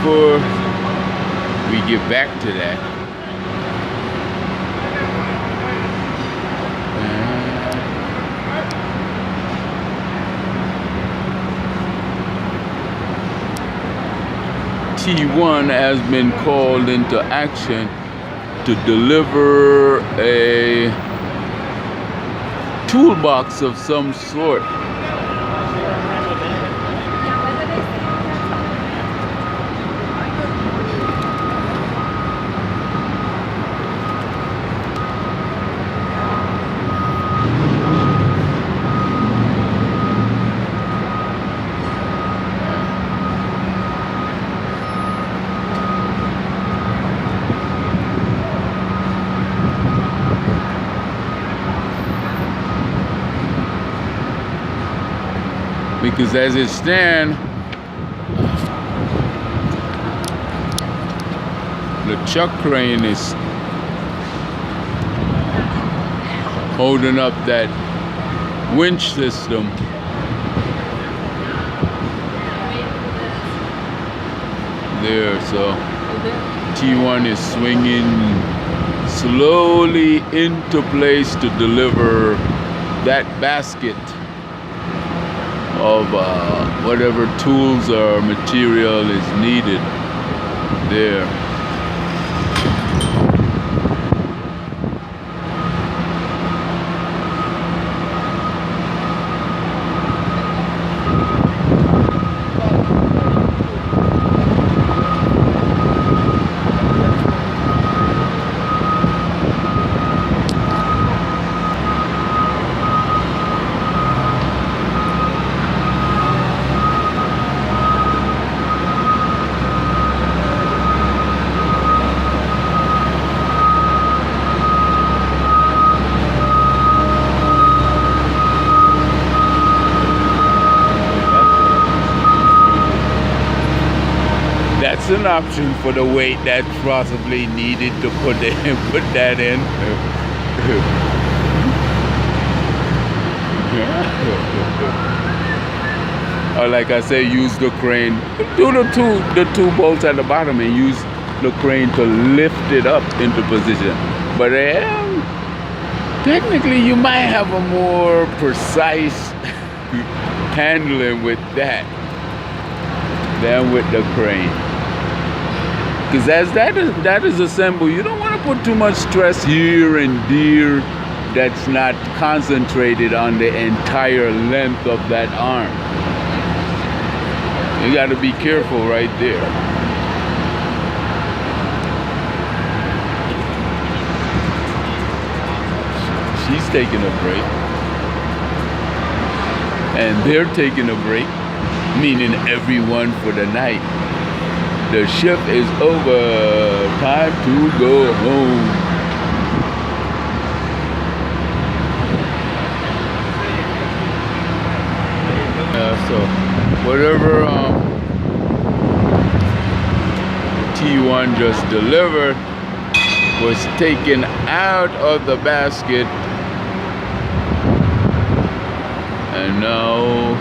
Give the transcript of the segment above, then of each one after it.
before we get back to that, T1 has been called into action to deliver a toolbox of some sort. Because as it stands, the chuck crane is holding up that winch system. There, so T1 is swinging slowly into place to deliver that basket of whatever tools or material is needed there. That's an option for the weight that's possibly needed to put that in. Or like I say, use the crane. Do the two bolts at the bottom and use the crane to lift it up into position. But technically, you might have a more precise handling with that than with the crane. Because as that is assembled, you don't want to put too much stress here and there that's not concentrated on the entire length of that arm. You got to be careful right there. She's taking a break. And they're taking a break, meaning everyone for the night. The shift is over. Time to go home. So whatever T1 just delivered was taken out of the basket, and now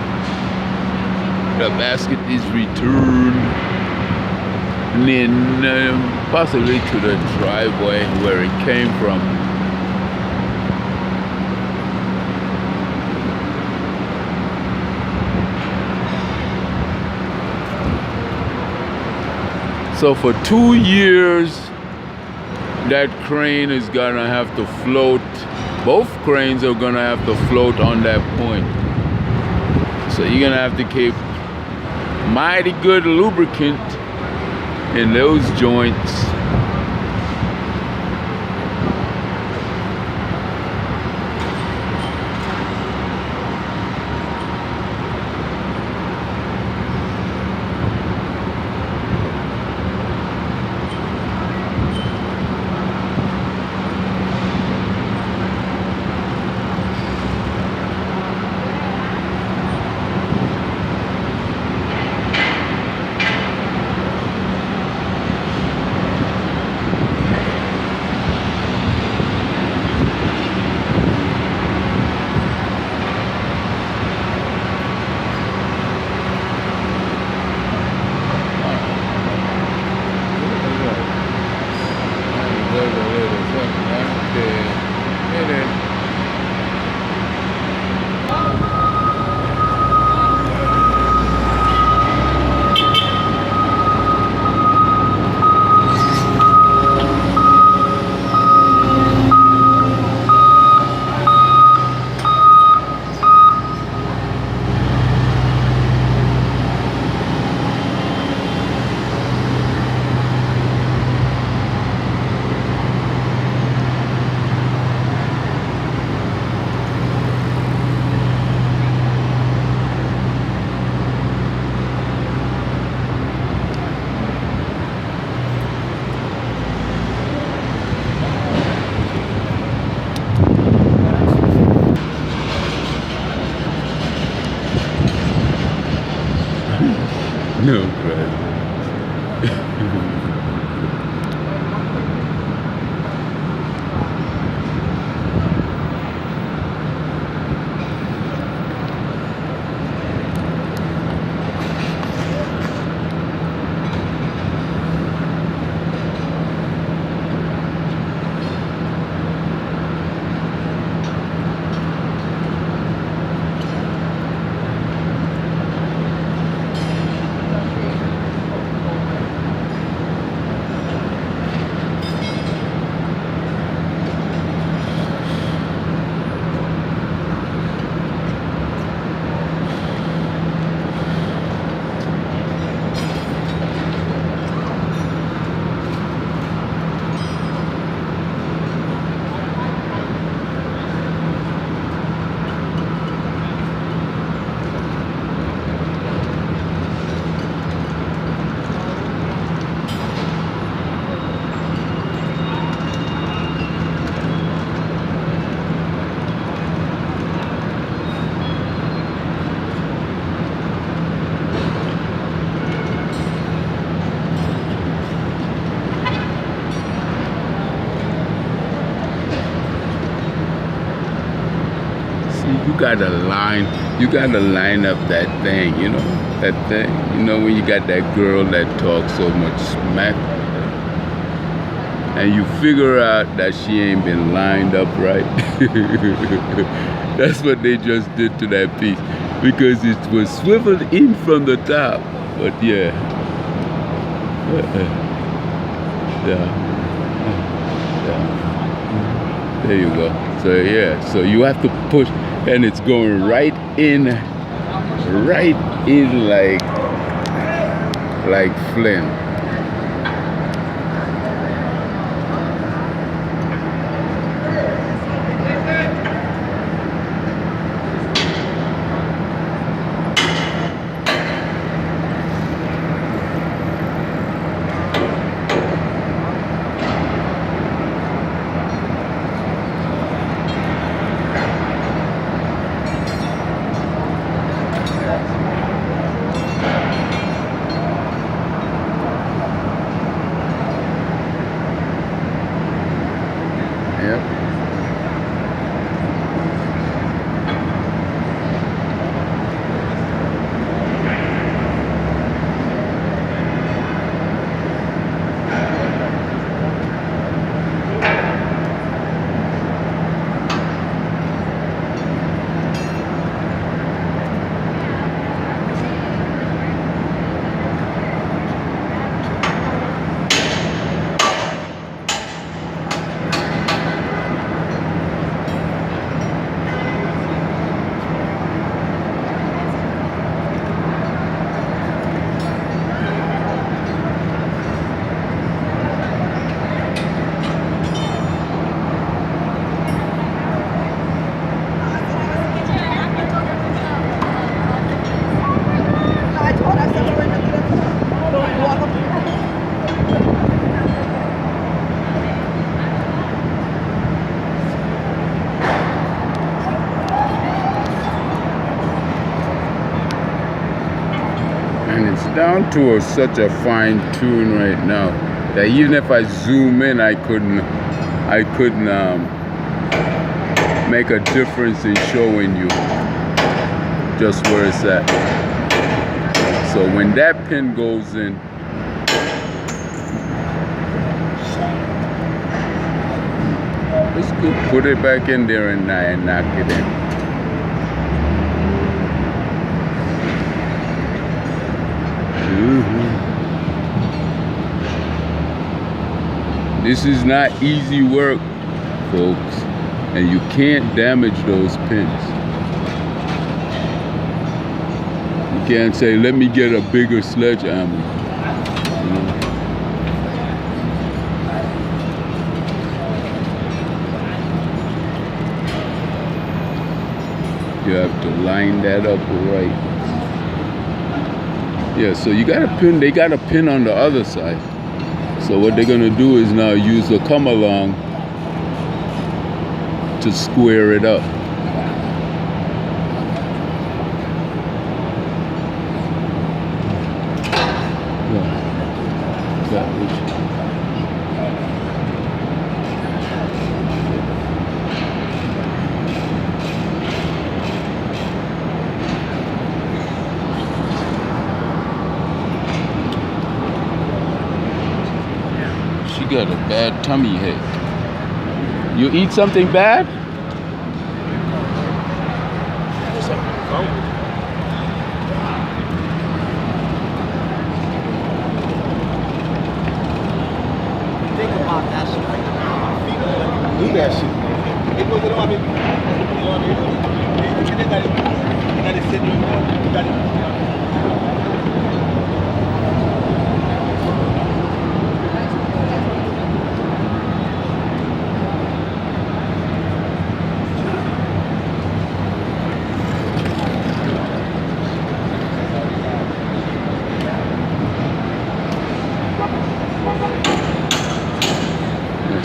the basket is returned, and then possibly to the driveway where it came from. So for 2 years, that crane is gonna have to float. Both cranes are gonna have to float on that point. So you're gonna have to keep mighty good lubricant in those joints. No problem. You gotta line up that thing, you know, that thing. You know, when you got that girl that talks so much smack, and you figure out that she ain't been lined up right. That's what they just did to that piece, because it was swiveled in from the top. But yeah, there you go. So yeah, so you have to push, and it's going right in like Flynn. Down to such a fine tune right now that even if I zoom in, I couldn't make a difference in showing you just where it's at. So when that pin goes in, let's go put it back in there and knock it in. This is not easy work, folks, and you can't damage those pins. You can't say, let me get a bigger sledgehammer. You have to line that up right. Yeah, so you got a pin, they got a pin on the other side. So what they're gonna do is now use the come along to square it up. She got a bad tummy ache. You eat something bad? Think about that shit. Do that shit.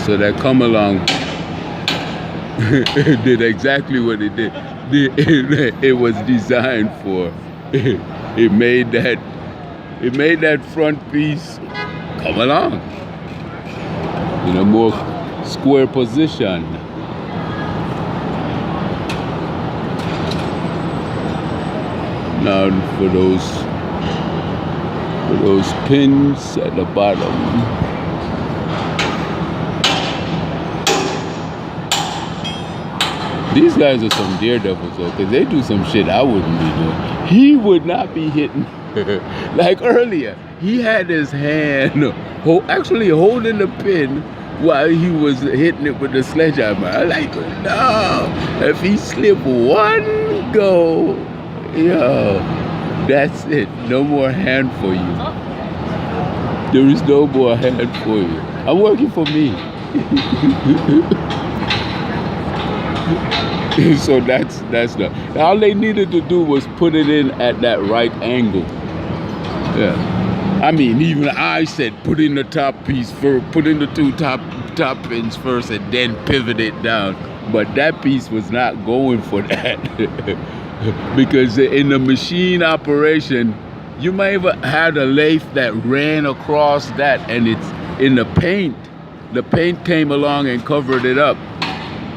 So that come along did exactly what it did. It was designed for. It made that front piece come along in a more square position. Now for those pins at the bottom. These guys are some daredevils though, because they do some shit I wouldn't be doing. He would not be hitting. Like earlier, he had his hand actually holding the pin while he was hitting it with the sledgehammer. I'm like, no, if he slip one go, yo, that's it. No more hand for you. There is no more hand for you. I'm working for me. So that's the. All they needed to do was put it in at that right angle. Yeah. I mean, even I said put in the top piece first, put in the two top pins first, and then pivot it down. But that piece was not going for that. Because in the machine operation, you may have had a lathe that ran across that, and it's in the paint. The paint came along and covered it up.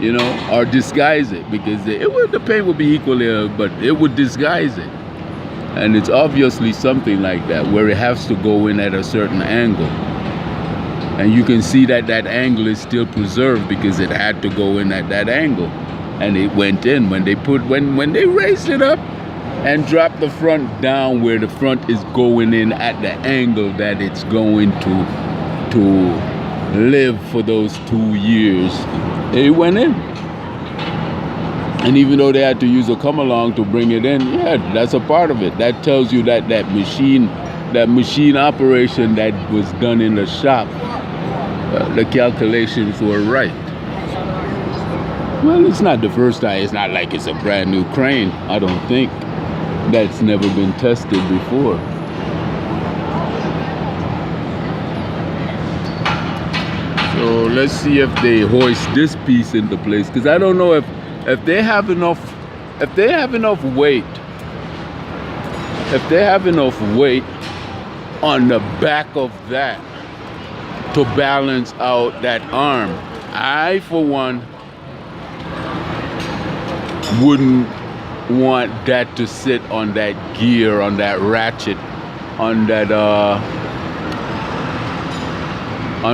You know, or disguise it, because the paint would be equally, but it would disguise it. And it's obviously something like that, where it has to go in at a certain angle. And you can see that that angle is still preserved because it had to go in at that angle. And it went in when they raised it up and dropped the front down where the front is going in at the angle that it's going to live for those 2 years. It went in. And even though they had to use a come along to bring it in, yeah, that's a part of it. That tells you that machine operation that was done in the shop, the calculations were right. Well, it's not the first time. It's not like it's a brand new crane. I don't think. That's never been tested before. So let's see if they hoist this piece into place, because I don't know if they have enough weight on the back of that to balance out that arm. I, for one, wouldn't want that to sit on that gear, on that ratchet, on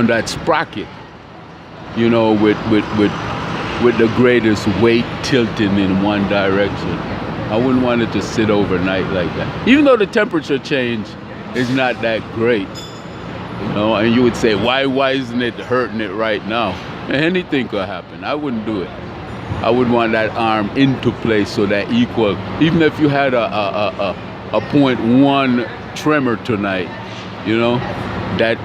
that sprocket, you know, with the greatest weight tilting in one direction. I wouldn't want it to sit overnight like that. Even though the temperature change is not that great, you know, and you would say, why isn't it hurting it right now? Anything could happen. I wouldn't do it. I would want that arm into place so that equal, even if you had a 0.1 tremor tonight, you know, that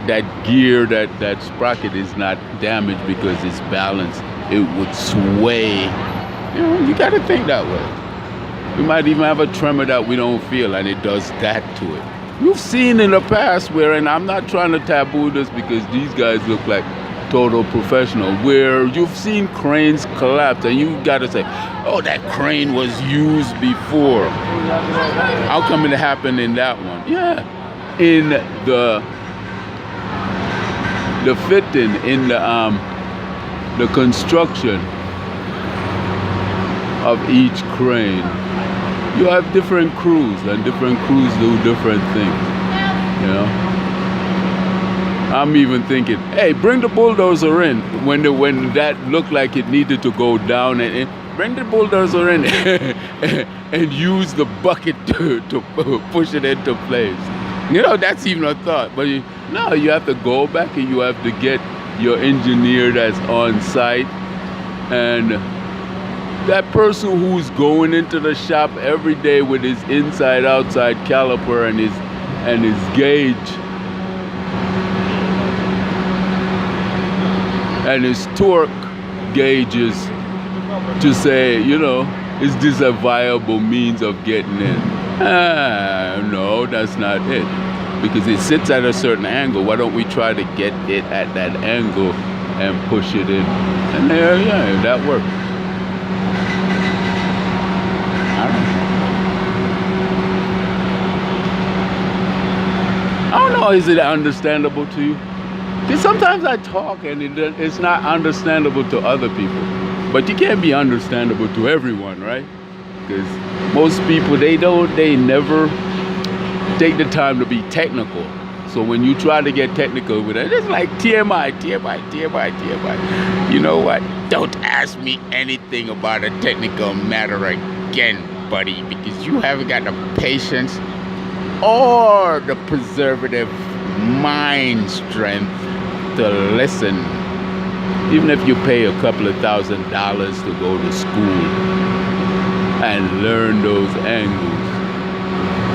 gear, that sprocket is not damaged because it's balanced. It would sway. You know, you got to think that way. We might even have a tremor that we don't feel, and it does that to it. You've seen in the past where, and I'm not trying to taboo this because these guys look like total professional, where you've seen cranes collapse and you got to say, oh, that crane was used before. How come it happened in that one? Yeah, in the fitting in the construction of each crane. You have different crews, and different crews do different things. You know. I'm even thinking, hey, bring the bulldozer in when that looked like it needed to go down, and bring the bulldozer in and use the bucket to push it into place. You know, that's even a thought. But no, you have to go back and you have to get your engineer that's on site, and that person who's going into the shop every day with his inside-outside caliper and his gauge and his torque gauges to say, you know, is this a viable means of getting in? No, that's not it. Because it sits at a certain angle. Why don't we try to get it at that angle and push it in? And there, yeah, that works. I don't know, is it understandable to you? Because sometimes I talk and it's not understandable to other people. But you can't be understandable to everyone, right? Because most people, they never take the time to be technical. So when you try to get technical with it, it's like TMI. You know what? Don't ask me anything about a technical matter again, buddy, because you haven't got the patience or the preservative mind strength to listen. Even if you pay a couple of $1,000 to go to school and learn those angles,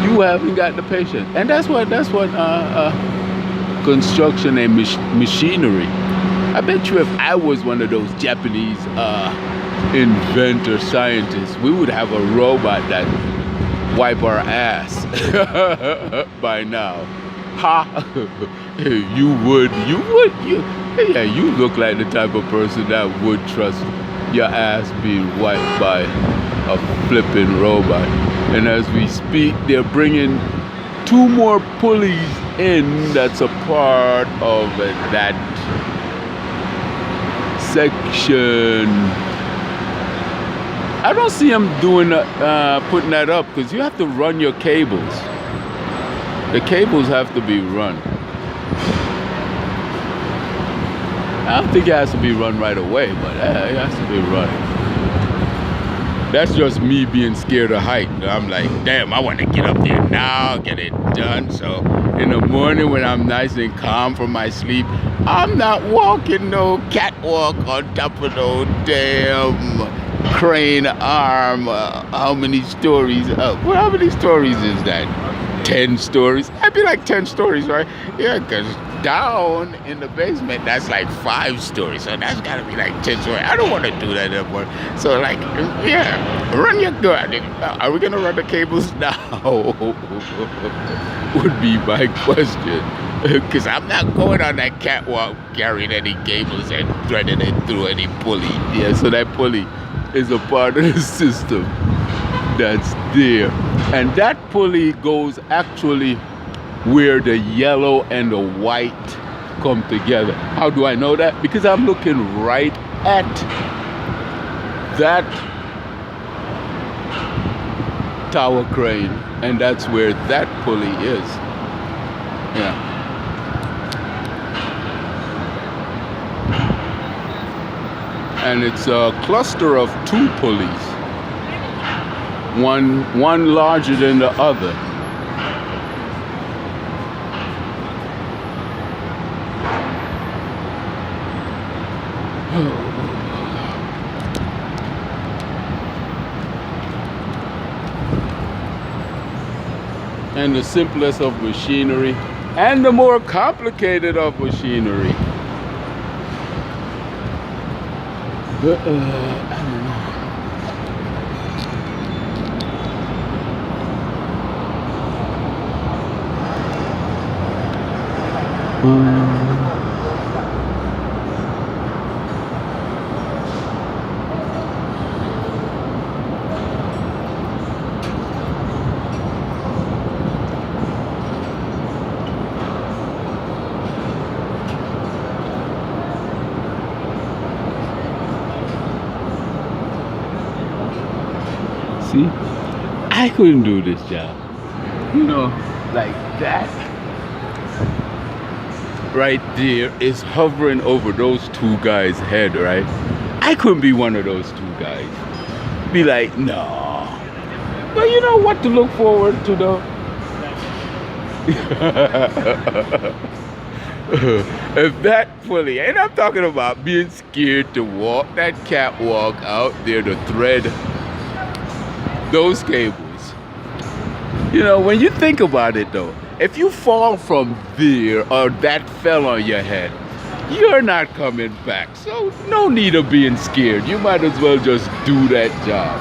you haven't got the patience. And that's what construction and machinery. I bet you if I was one of those Japanese inventor scientists, we would have a robot that wipe our ass by now. Ha! You look like the type of person that would trust your ass being wiped by a flipping robot. And as we speak, they're bringing 2 more pulleys in that's a part of that section. I don't see them doing putting that up, because you have to run your cables. The cables have to be run. I don't think it has to be run right away, but it has to be run. That's just me being scared of height. I'm like, damn, I want to get up there now, get it done. So in the morning when I'm nice and calm from my sleep, I'm not walking no catwalk on top of no damn crane arm. How many stories up? Well, how many stories is that? 10 stories? I'd be like 10 stories, right? Yeah, because down in the basement, that's like 5 stories. So that's got to be like 10 stories. I don't want to do that anymore. So like, yeah, run your gun. Are we going to run the cables now? Would be my question. Because I'm not going on that catwalk carrying any cables and threading it through any pulley. Yeah, so that pulley is a part of the system that's there. And that pulley goes actually where the yellow and the white come together. How do I know that? Because I'm looking right at that tower crane, and that's where that pulley is. Yeah. And it's a cluster of 2 pulleys. One larger than the other. And the simplest of machinery and the more complicated of machinery. I don't know. See, I couldn't do this job. You know, like that right there is hovering over those two guys' head, right? I couldn't be one of those two guys. Be like, no. But you know what to look forward to though? If that fully, and I'm talking about being scared to walk that catwalk out there to thread those cables. You know, when you think about it though, if you fall from there or that fell on your head, you're not coming back. So no need of being scared. You might as well just do that job.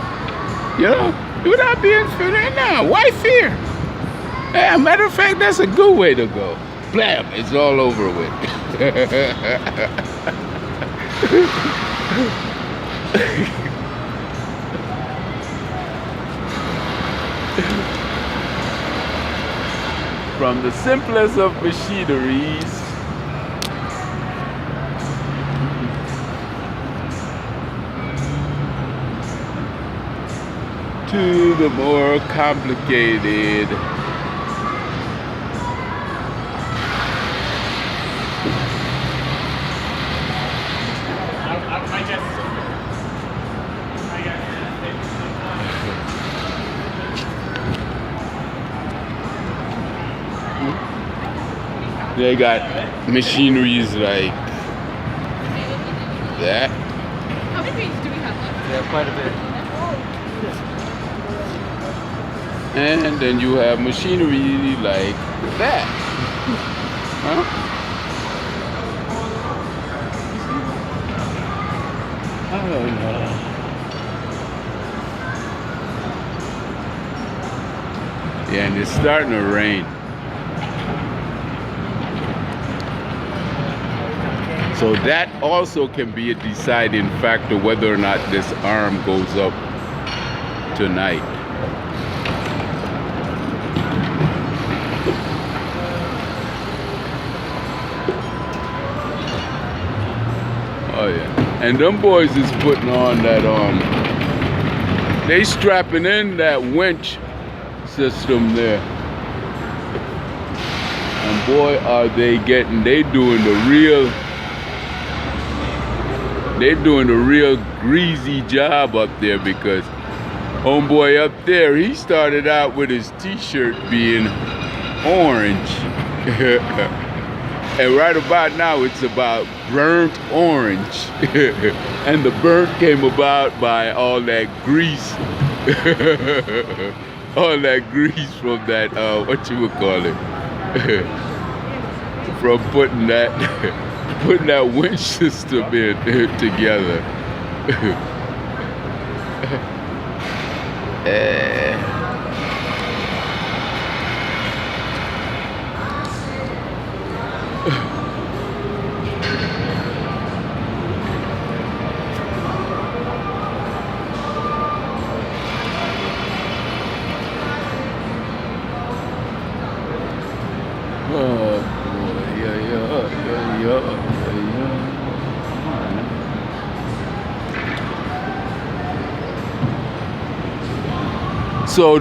You know, without being scared. Now, why fear? Yeah, matter of fact, that's a good way to go. Blam, it's all over with. From the simplest of machineries to the more complicated. They got machineries like that. How many pages do we have left? Yeah, quite a bit. And then you have machinery like that. Huh? I don't know. Yeah, and it's starting to rain. So that also can be a deciding factor whether or not this arm goes up tonight. Oh yeah. And them boys is putting on that they strapping in that winch system there. And boy are they doing the real greasy job up there, because homeboy up there, he started out with his t-shirt being orange. And right about now it's about burnt orange. And the burnt came about by all that grease. All that grease from that, what you would call it? From putting that winch system in together. Oh boy, yeah. So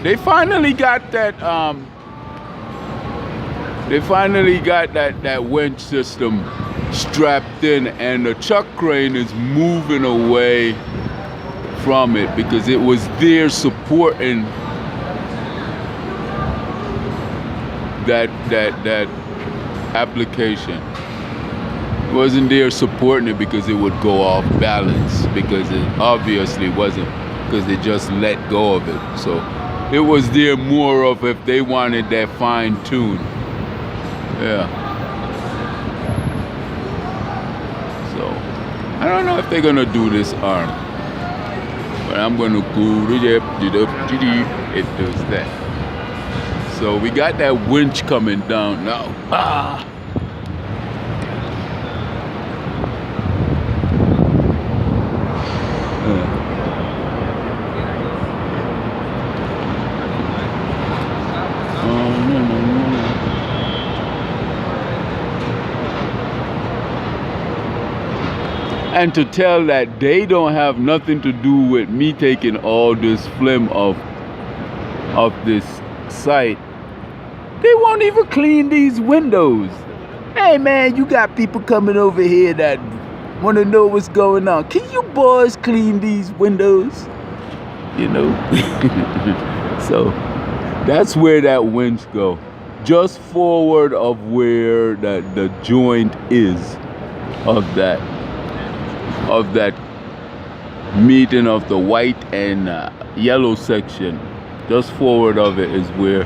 they finally got that winch system strapped in, and the chuck crane is moving away from it because it was there supporting that application. It wasn't there supporting it because it would go off balance, because it obviously wasn't, because they just let go of it. So it was there more of if they wanted that fine tune. Yeah. So I don't know if they're gonna do this arm, but I'm gonna go it does that. So we got that winch coming down now. Ah. And to tell that they don't have nothing to do with me taking all this phlegm of this site. They won't even clean these windows. Hey man, you got people coming over here that want to know what's going on. Can you boys clean these windows? You know? So that's where that winch go. Just forward of where the joint is of that meeting of the white and yellow section. Just forward of it is where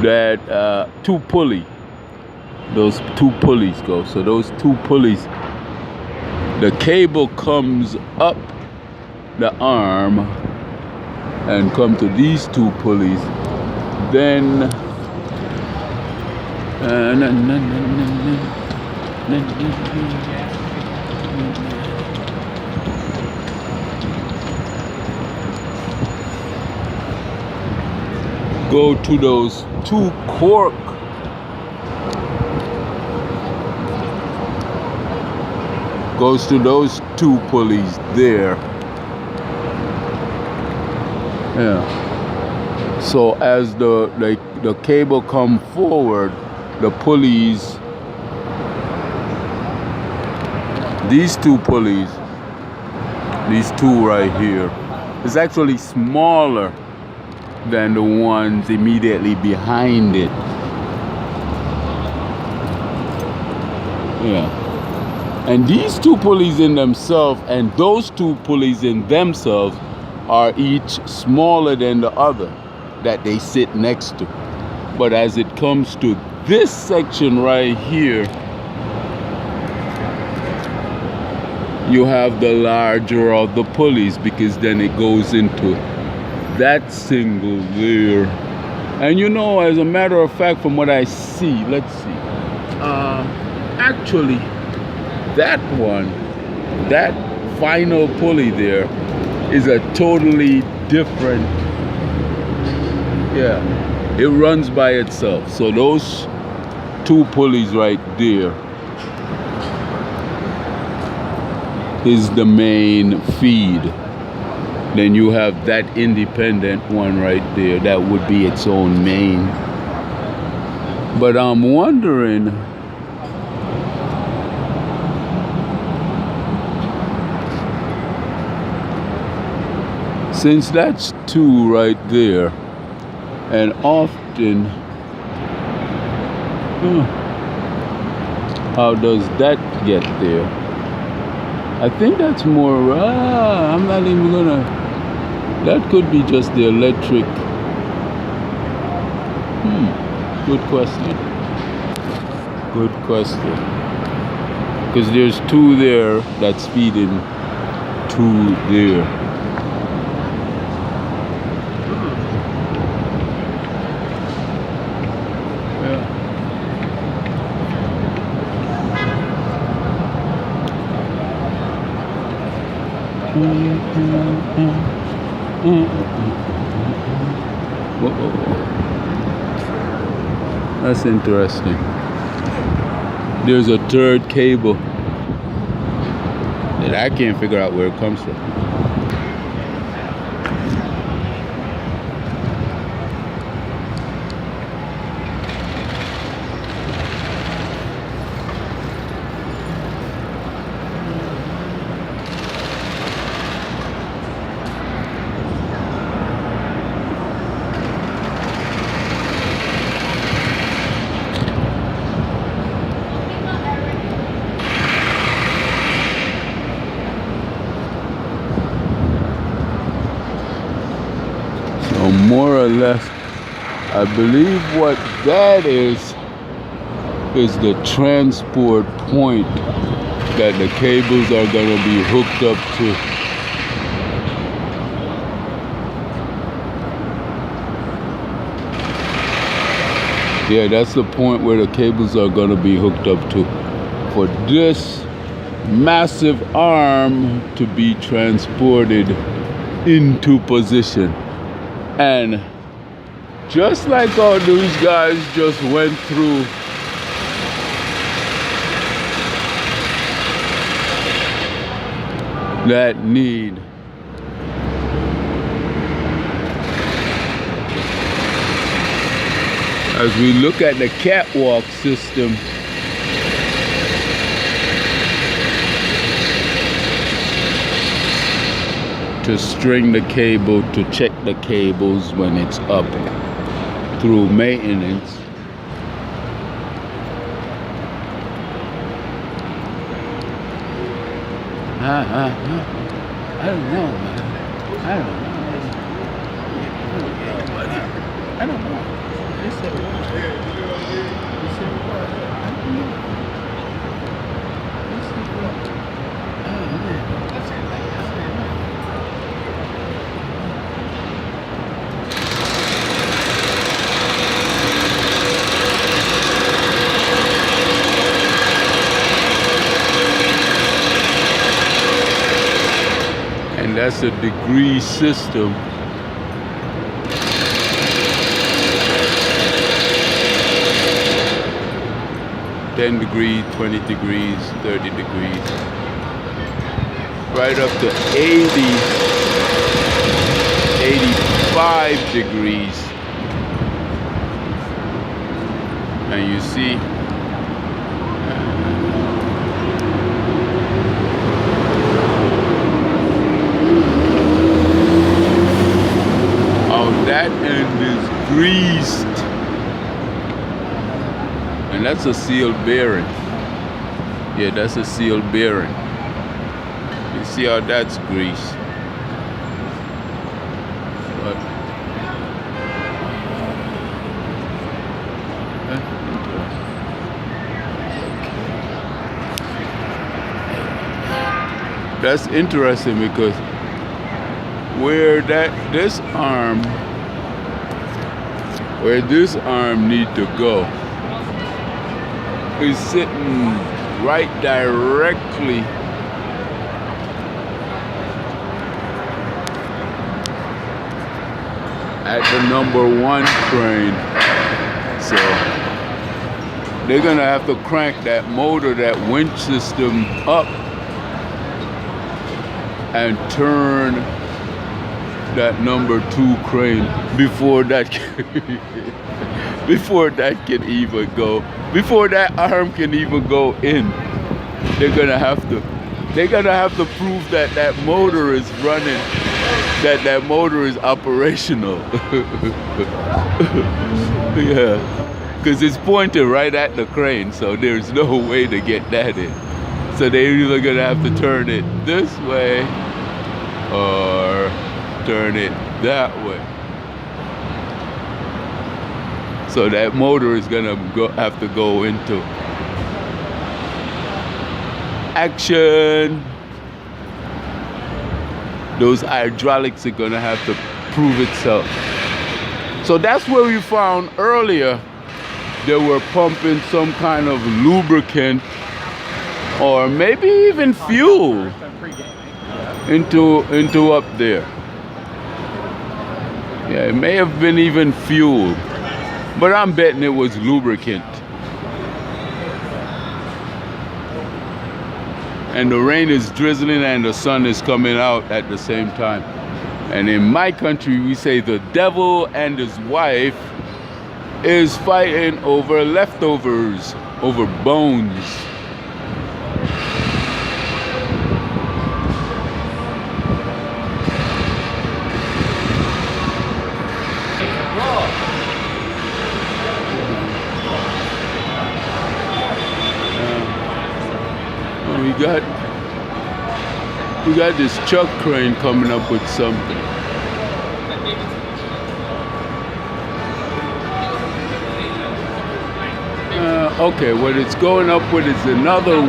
that those two pulleys go. So those two pulleys, the cable comes up the arm and come to these two pulleys. Then go to those two cork goes to those two pulleys there. Yeah. So as the cable come forward, the pulleys, these two pulleys, these two right here, is actually smaller than the ones immediately behind it. Yeah. And these two pulleys in themselves and those two pulleys in themselves are each smaller than the other that they sit next to. But as it comes to this section right here, you have the larger of the pulleys, because then it goes into that single there. And you know, as a matter of fact, from what I see, let's see, actually that one, that final pulley there is a totally different, yeah, it runs by itself. So those two pulleys right there is the main feed. Then you have that independent one right there. That would be its own main. But I'm wondering, since that's two right there, and often, how does that get there? I think that's more, I'm not even gonna, that could be just the electric. Good question. Good question. Because there's two there that's feeding two there. That's interesting. There's a third cable that I can't figure out where it comes from. More or less, I believe what that is the transport point that the cables are going to be hooked up to. Yeah, that's the point where the cables are going to be hooked up to, for this massive arm to be transported into position. And just like all those guys just went through, that need. As we look at the catwalk system, to string the cable, to check the cables when it's up through maintenance. I don't know, man. I don't know. I don't know. They said what? They said what? I don't know. They said what? I don't know. And that's a degree system. $10 degrees, 20 degrees, 30 degrees, right up to 80, 85 degrees. And you see, that end is greased, and that's a sealed bearing. Yeah, that's a sealed bearing. You see how that's greased. But that's interesting because where this arm need to go is sitting right directly at the #1 crane. So they're gonna have to crank that motor, that winch system up and turn that #2 crane before that before that can even go, before that arm can even go in. They're gonna have to prove that that motor is running, that motor is operational. Yeah, because it's pointed right at the crane, so there's no way to get that in. So they're either gonna have to turn it this way or turn it that way. So that motor is gonna have to go into action. Those hydraulics are gonna have to prove itself. So that's where we found earlier they were pumping some kind of lubricant or maybe even fuel into up there. Yeah, it may have been even fuel, but I'm betting it was lubricant. And the rain is drizzling and the sun is coming out at the same time. And in my country, we say the devil and his wife is fighting over leftovers, over bones. We got this chuck crane coming up with something. Okay, what it's going up with is another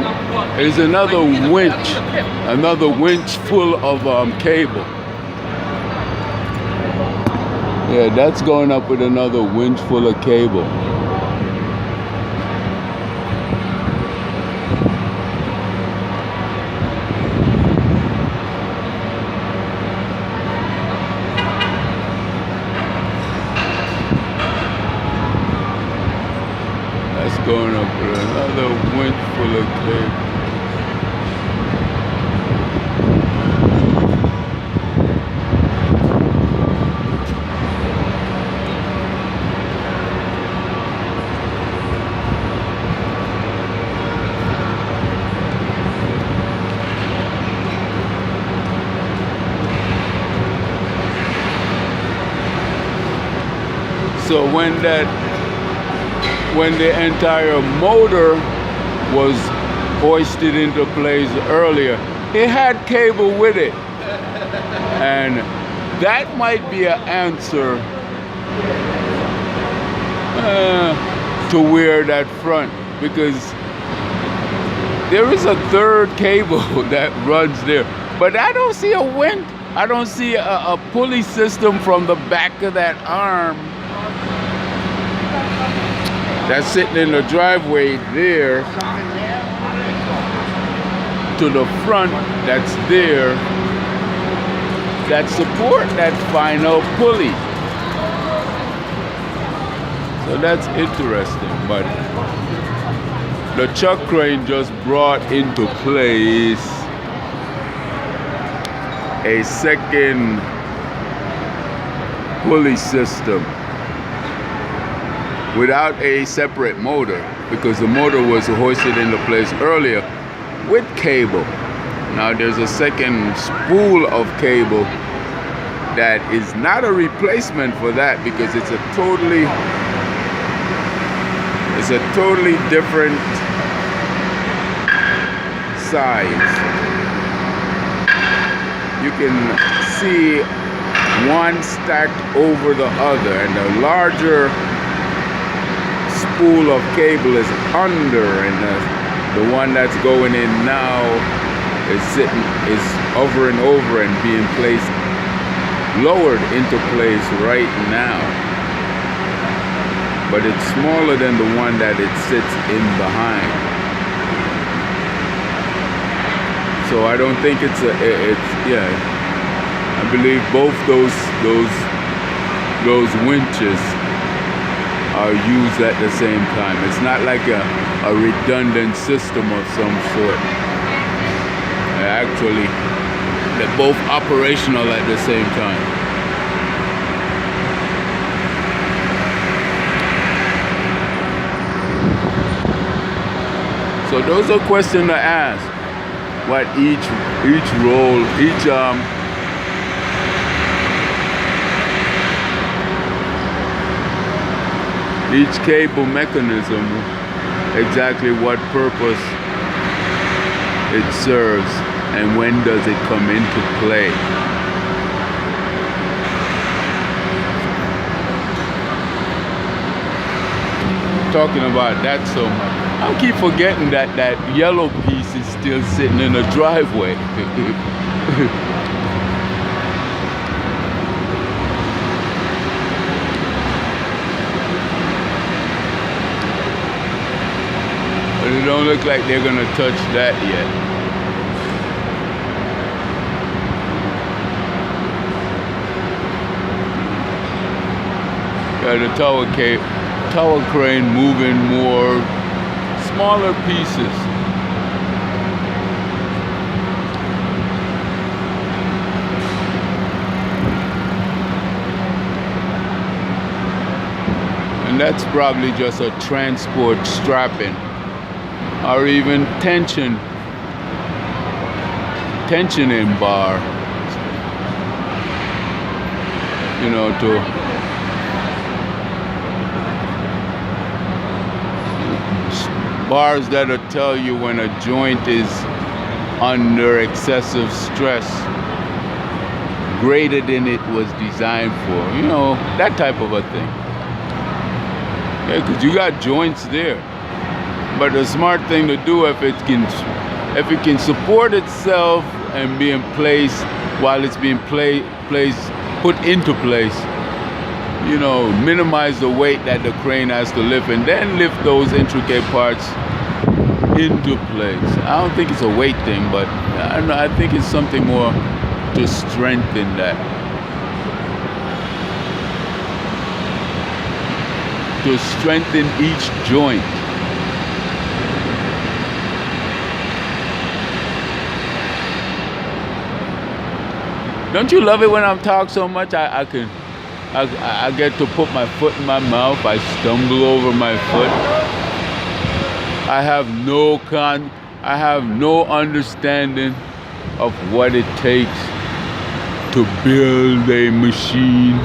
winch full of cable. Yeah, that's going up with another winch full of cable. Going up with another winch full of cable. So when the entire motor was hoisted into place earlier, it had cable with it. And that might be an answer to wear that front, because there is a third cable that runs there. But I don't see a wind. I don't see a pulley system from the back of that arm that's sitting in the driveway there to the front that's there that support that final pulley. So that's interesting. But the chuck crane just brought into place a second pulley system without a separate motor, because the motor was hoisted into place earlier with cable. Now there's a second spool of cable that is not a replacement for that, because it's a totally different size. You can see one stacked over the other, and the larger spool of cable is under, and the one that's going in now is hovering over and being placed, lowered into place right now. But it's smaller than the one that it sits in behind. So I don't think yeah. I believe both those winches are used at the same time. It's not like a redundant system of some sort. Actually, they're both operational at the same time. So those are questions to ask. What each role, each cable mechanism, exactly what purpose it serves and when does it come into play. Talking about that so much, I keep forgetting that yellow piece is still sitting in the driveway. But it don't look like they're gonna touch that yet. Got the tower crane moving more smaller pieces. And that's probably just a transport strapping, or even tensioning bar, you know, to bars that'll tell you when a joint is under excessive stress, greater than it was designed for, you know, that type of a thing. Yeah, because you got joints there. But the smart thing to do, if it can support itself and be in place while it's being put into place, you know, minimize the weight that the crane has to lift, and then lift those intricate parts into place. I don't think it's a weight thing, but I think it's something more to strengthen that. To strengthen each joint. Don't you love it when I'm talking so much? I get to put my foot in my mouth. I stumble over my foot. I have no understanding of what it takes to build a machine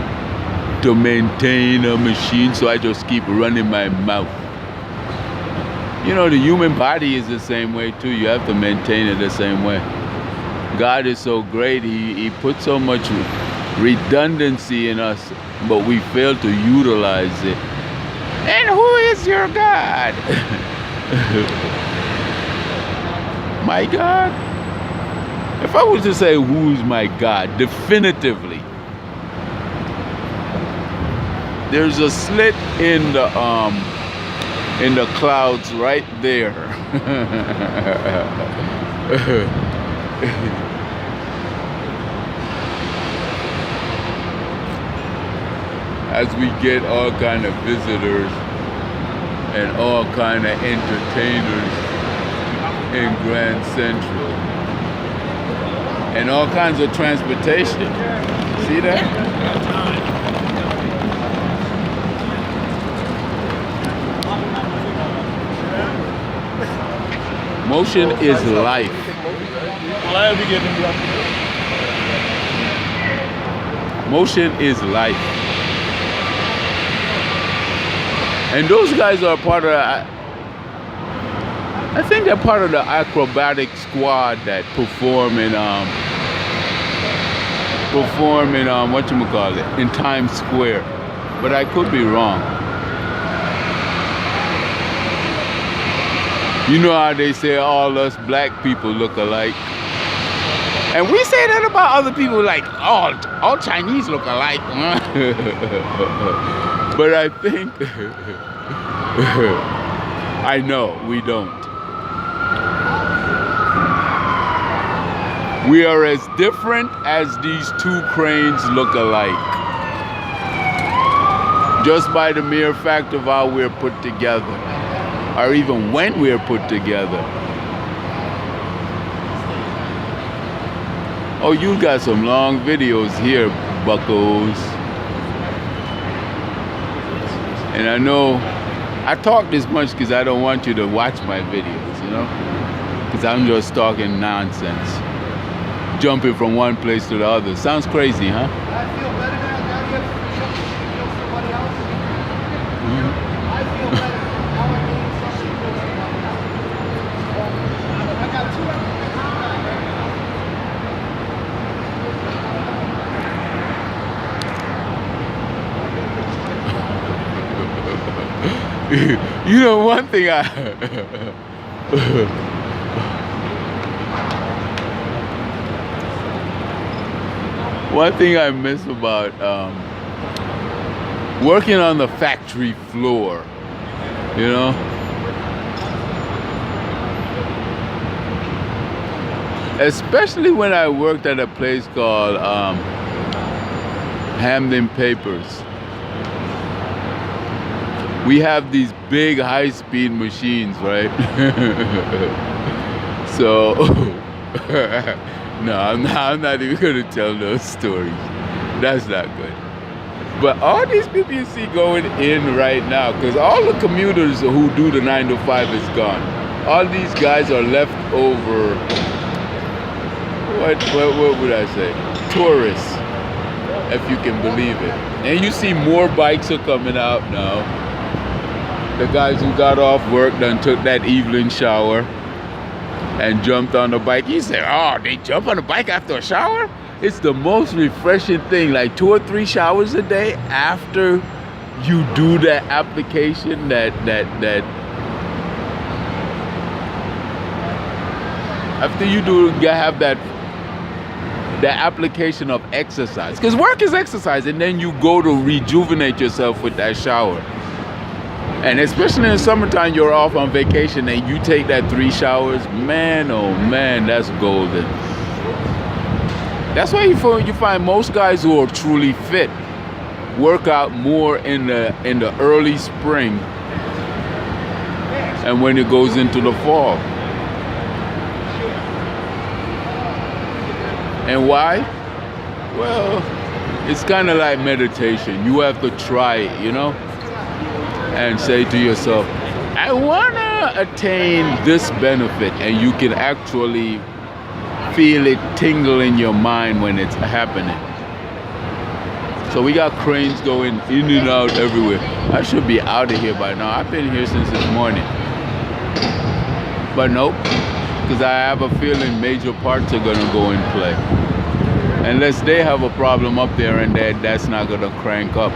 to maintain a machine, so I just keep running my mouth. You know, the human body is the same way too. You have to maintain it the same way. God is so great, he put so much redundancy in us, but we fail to utilize it. And who is your God? My God? If I was to say who's my God, definitively, there's a slit in the clouds right there. As we get all kind of visitors and all kind of entertainers in Grand Central and all kinds of transportation. See that? Motion is life. Motion is life. And those guys are part of, I think they're part of the acrobatic squad that perform in whatchamacallit, in Times Square. But I could be wrong. You know how they say all us black people look alike? And we say that about other people, like, all Chinese look alike. But I think, I know, we don't. We are as different as these two cranes look alike. Just by the mere fact of how we're put together. Or even when we're put together. Oh, you got some long videos here, buckos. And I know I talk this much because I don't want you to watch my videos, you know? Because I'm just talking nonsense. Jumping from one place to the other. Sounds crazy, huh? I feel better now. Now you have to feel somebody else. Mm-hmm. I feel better. Now I need somebody to feel somebody else. I got two You know, one thing one thing I miss about working on the factory floor, you know? Especially when I worked at a place called Hamden Papers. We have these big high-speed machines, right? So, no, I'm not even gonna tell those stories. That's not good. But all these people you see going in right now, because all the commuters who do the 9 to 5 is gone. All these guys are left over, what would I say? Tourists, if you can believe it. And you see more bikes are coming out now. The guys who got off work done took that evening shower and jumped on the bike. You say, oh, they jump on the bike after a shower? It's the most refreshing thing, like 2 or 3 showers a day after you do that application, that after you have that application of exercise. Because work is exercise, and then you go to rejuvenate yourself with that shower. And especially in the summertime, you're off on vacation and you take that 3 showers, man, oh man, that's golden. That's why you find most guys who are truly fit work out more in the early spring and when it goes into the fall. And why? Well, it's kind of like meditation. You have to try it, you know? And say to yourself, I want to attain this benefit, and you can actually feel it tingle in your mind when it's happening. So we got cranes going in and out everywhere. I should be out of here by now. I've been here since this morning. But nope, because I have a feeling major parts are gonna go in play. Unless they have a problem up there and that's not gonna crank up.